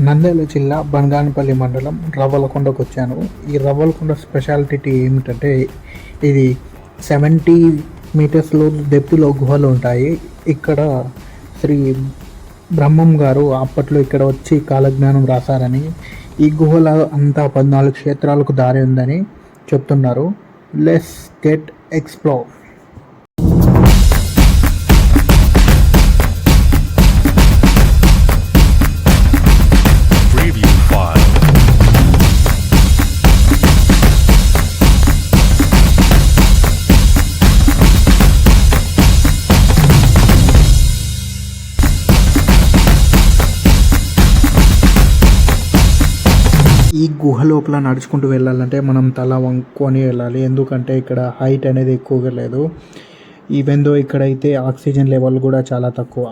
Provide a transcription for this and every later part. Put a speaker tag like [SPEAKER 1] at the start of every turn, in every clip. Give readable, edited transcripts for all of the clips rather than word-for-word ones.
[SPEAKER 1] నంద్యాల జిల్లా బంగానపల్లి మండలం రవ్వలకొండకు వచ్చాను. ఈ రవ్వలకొండ స్పెషాలిటీ ఏమిటంటే ఇది 70 మీటర్స్లో డెప్త్లో గుహలు ఉంటాయి. ఇక్కడ శ్రీ బ్రహ్మం గారు అప్పట్లో ఇక్కడ వచ్చి కాలజ్ఞానం రాశారని, ఈ గుహల అంతా 14 క్షేత్రాలకు దారి ఉందని చెప్తున్నారు. Let's get explore. ఈ గుహ లోపల నడుచుకుంటూ వెళ్ళాలంటే మనం తల వంకొని వెళ్ళాలి, ఎందుకంటే ఇక్కడ హైట్ అనేది ఎక్కువగా లేదు. ఈవెన్ దో ఇక్కడైతే ఆక్సిజన్ లెవెల్ కూడా చాలా తక్కువ.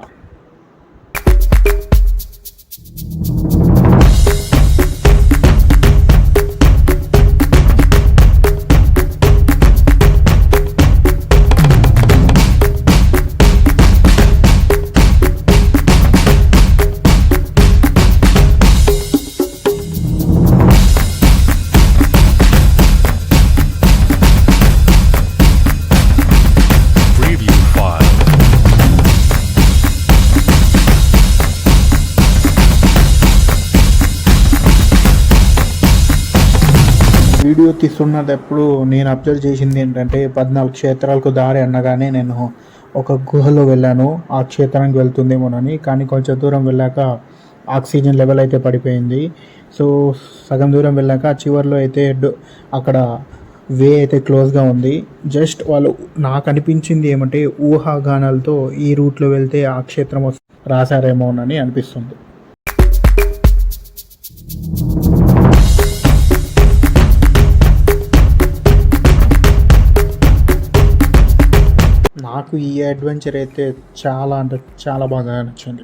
[SPEAKER 1] వీడియో తీస్తున్నప్పుడు నేను అబ్జర్వ్ చేసింది ఏంటంటే 14 క్షేత్రాలకు దారి అనగానే నేను ఒక గుహలో వెళ్ళాను, ఆ క్షేత్రానికి వెళ్తుందేమోనని. కానీ కొంచెం దూరం వెళ్ళాక ఆక్సిజన్ లెవెల్ అయితే పడిపోయింది. సో సగం దూరం వెళ్ళాక చివరిలో అయితే అక్కడ వే అయితే క్లోజ్గా ఉంది. జస్ట్ వాళ్ళు నాకు అనిపించింది ఏమంటే ఊహాగానాలతో ఈ రూట్లో వెళ్తే ఆ క్షేత్రం రాశారేమోనని అనిపిస్తుంది. నాకు ఈ అడ్వెంచర్ అయితే చాలా అంటే చాలా బాగా నచ్చింది.